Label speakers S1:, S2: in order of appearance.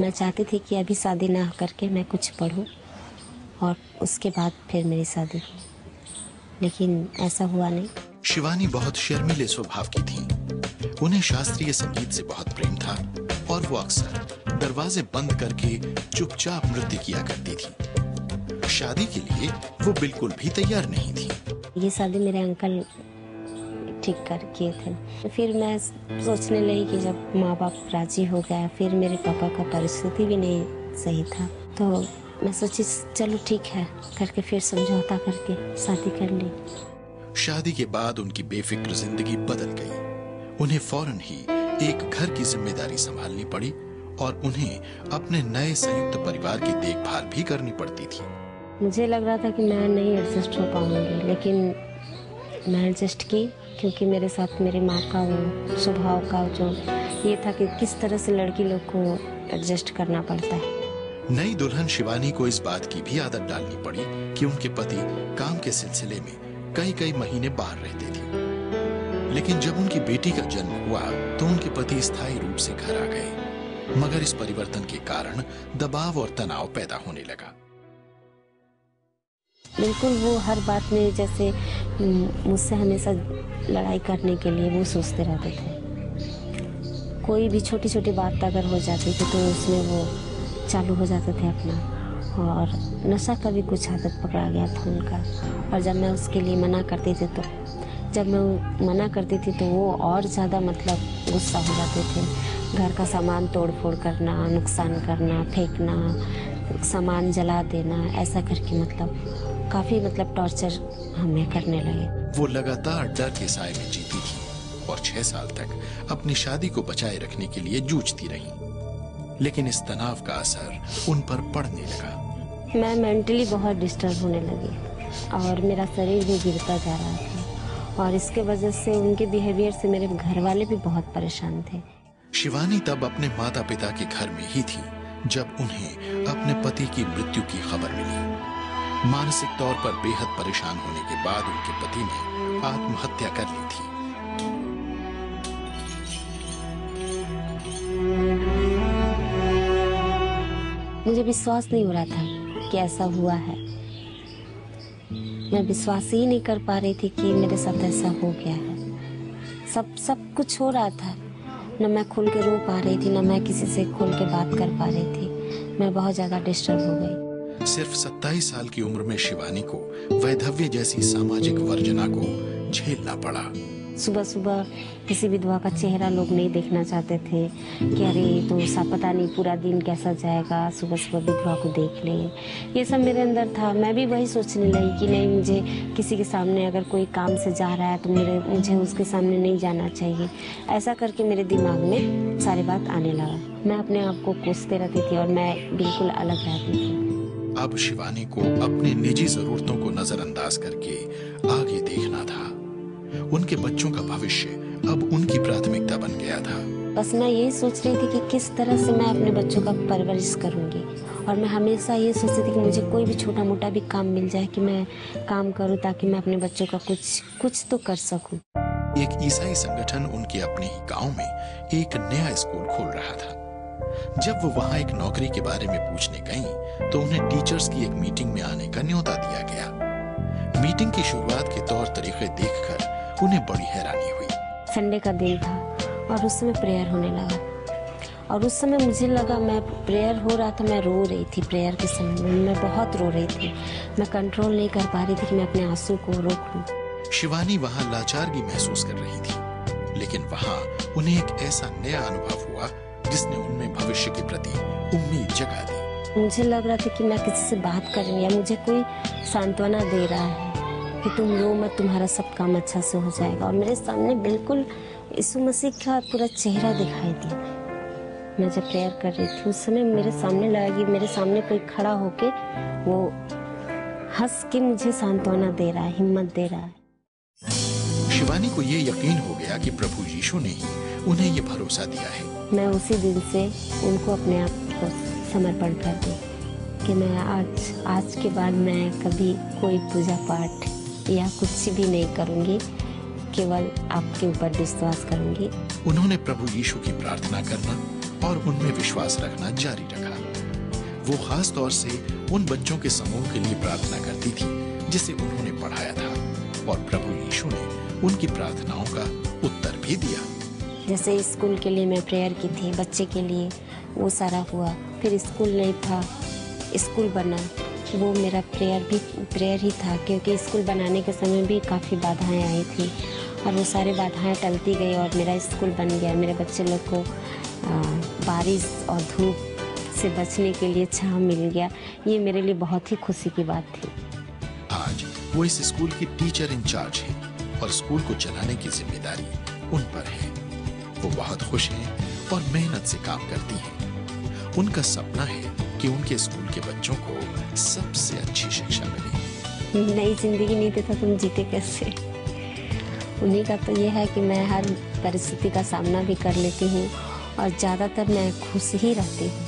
S1: मैं चाहती थी कि अभी शादी ना करके मैं कुछ पढूं और उसके बाद फिर मेरी शादी हो, लेकिन ऐसा हुआ नहीं।
S2: शिवानी बहुत शर्मीले स्वभाव की थी। उन्हें शास्त्रीय संगीत से बहुत प्रेम था और वो अक्सर दरवाजे बंद करके चुपचाप नृत्य किया करती थी। शादी के लिए वो बिल्कुल भी तैयार नहीं थी।
S1: ये शादी मेरे अंकल ठीक कर किए थे। फिर मैं सोचने लगी कि जब माँ बाप राजी हो गया, फिर मेरे पापा का परिस्थिति भी नहीं सही था, तो मैं सोची चलो ठीक है करके फिर समझौता करके शादी कर ली।
S2: शादी के बाद उनकी बेफिक्र जिंदगी बदल गई। उन्हें फौरन ही एक घर की जिम्मेदारी संभालनी पड़ी और उन्हें अपने नए संयुक्त परिवार की देखभाल भी करनी पड़ती थी।
S1: मुझे लग रहा था कि मैं नहीं एडजस्ट हो पाऊंगी, लेकिन मैं एडजस्ट की, क्योंकि मेरे साथ मेरी माँ का वो स्वभाव का जो ये था कि किस तरह से लड़की लोग को एडजस्ट करना पड़ता है।
S2: नई दुल्हन शिवानी को इस बात की भी आदत डालनी पड़ी कि उनके पति काम के सिलसिले में कई महीने बाहर रहते थे। लेकिन जब उनकी बेटी का जन्म हुआ तो उनके पति स्थायी रूप से घर आ गए, मगर इस परिवर्तन के कारण दबाव और तनाव पैदा होने लगा।
S1: बिल्कुल वो हर बात में जैसे मुझसे हमेशा लड़ाई करने के लिए वो सोचते रहते थे। कोई भी छोटी छोटी बात अगर हो जाती थी तो उसमें वो चालू हो जाते थे अपना, और नशा का भी कुछ आदत पकड़ा गया था उनका। और जब मैं उसके लिए मना करती थी तो वो और ज़्यादा मतलब गुस्सा हो जाते थे। घर का सामान तोड़ फोड़ करना, नुकसान करना, फेंकना, सामान जला देना, ऐसा करके मतलब काफ़ी टॉर्चर हमें करने लगे।
S2: वो लगातार डर के साए में जीती थी और 6 साल तक अपनी शादी को बचाए रखने के लिए जूझती रही। लेकिन इस तनाव का असर उन पर पड़ने लगा।
S1: मैं मेंटली बहुत डिस्टर्ब होने लगी और मेरा शरीर भी गिरता जा रहा था, और इसके वजह से उनके बिहेवियर से मेरे घर वाले भी बहुत परेशान थे।
S2: शिवानी तब अपने माता पिता के घर में ही थी जब उन्हें अपने पति की मृत्यु की खबर मिली। मानसिक तौर पर बेहद परेशान होने के बाद उनके पति ने आत्महत्या कर ली थी।
S1: मुझे विश्वास नहीं हो रहा था कि ऐसा हुआ है। मैं विश्वास ही नहीं कर पा रही थी कि मेरे साथ ऐसा हो गया है। सब कुछ हो रहा था, न मैं खुल के रो पा रही थी, न मैं किसी से खुल के बात कर पा रही थी। मैं बहुत ज्यादा डिस्टर्ब हो गई।
S2: सिर्फ 27 साल की उम्र में शिवानी को वैधव्य जैसी सामाजिक वर्जना को झेलना पड़ा।
S1: सुबह सुबह किसी विधवा का चेहरा लोग नहीं देखना चाहते थे कि अरे तो पता नहीं पूरा दिन कैसा जाएगा, सुबह सुबह विधवा को देख ले। ये सब मेरे अंदर था। मैं भी वही सोचने लगी कि नहीं, मुझे किसी के सामने अगर कोई काम से जा रहा है तो मुझे उसके सामने नहीं जाना चाहिए। ऐसा करके मेरे दिमाग में सारी बात आने लगा। मैं अपने आप को कोसते रहती थी और मैं बिल्कुल अलग रहती थी।
S2: अब शिवानी को अपनी निजी जरूरतों को नजरअंदाज करके आगे देखना था। उनके बच्चों का भविष्य अब उनकी प्राथमिकता बन गया था।
S1: बस मैं यही सोच रही थी कि किस तरह से मैं अपने बच्चों का परवरिश करूंगी, और मैं हमेशा ये सोचती थी कि मुझे कोई भी छोटा मोटा भी काम मिल जाए कि मैं काम करूं, ताकि मैं अपने बच्चों का कुछ तो कर सकूं।
S2: एक ईसाई संगठन उनके अपने ही गांव में एक नया स्कूल खोल रहा था। जब वो वहां एक नौकरी के बारे में पूछने गईं, तो उन्हें टीचर्स की एक मीटिंग में आने का न्योता दिया गया। मीटिंग की शुरुआत के तौर तरीके देखकर उन्हें बड़ी हैरानी हुई।
S1: संडे का दिन था और उस समय प्रेयर होने लगा, और उस समय मुझे लगा, मैं प्रेयर हो रहा था, मैं रो रही थी। प्रेयर के समय में मैं बहुत रो रही थी। मैं कंट्रोल नहीं कर पा रही थी कि मैं अपने आंसू को रोक लूं।
S2: शिवानी वहां लाचारगी महसूस कर रही थी, लेकिन वहां उन्हें एक ऐसा नया अनुभव हुआ जिसने उनमें भविष्य के प्रति उम्मीद जगा दी।
S1: मुझे लग रहा था कि मैं किसी से बात कर रही हूं, या मुझे कोई सांत्वना दे रहा है कि तुम रो मत, तुम्हारा सब काम अच्छा से हो जाएगा। और मेरे सामने बिल्कुल यीशु मसीह का पूरा चेहरा दिखाई दिया। मैं जब प्रेयर कर रही थी उस समय मेरे सामने लगा कि मेरे सामने कोई खड़ा होके वो हंस के मुझे सांत्वना दे रहा है, हिम्मत दे रहा है।
S2: शिवानी को ये यकीन हो गया कि प्रभु यीशु ने ही उन्हें ये भरोसा दिया है।
S1: मैं उसी दिन से उनको अपने आप को समर्पण कर दी कि मैं आज के बाद मैं कभी कोई पूजा पाठ या कुछ भी नहीं करूंगी, केवल आपके ऊपर विश्वास करूंगी।
S2: उन्होंने प्रभु यीशु की प्रार्थना करना और उनमें विश्वास रखना जारी रखा। वो खास तौर से उन बच्चों के समूह के लिए प्रार्थना करती थी जिसे उन्होंने पढ़ाया था, और प्रभु यीशु ने उनकी प्रार्थनाओं का उत्तर भी दिया।
S1: जैसे स्कूल के लिए मैं प्रेयर की थी, बच्चे के लिए, वो सारा हुआ। फिर स्कूल नहीं था, स्कूल बना, वो मेरा प्रेयर ही था, क्योंकि स्कूल बनाने के समय भी काफ़ी बाधाएं आई थी और वो सारे बाधाएं टलती गई और मेरा स्कूल बन गया। मेरे बच्चे लोग को बारिश और धूप से बचने के लिए छांव मिल गया। ये मेरे लिए बहुत ही खुशी की बात थी।
S2: आज वो इस स्कूल की टीचर इंचार्ज है और स्कूल को चलाने की जिम्मेदारी उन पर है। वो बहुत खुश हैं और मेहनत से काम करती हैं। उनका सपना है कि उनके स्कूल के बच्चों को सबसे अच्छी शिक्षा मिले।
S1: नई जिंदगी नहीं देता तुम जीते कैसे। उन्हीं का तो ये है कि मैं हर परिस्थिति का सामना भी कर लेती हूँ और ज़्यादातर मैं खुश ही रहती हूँ।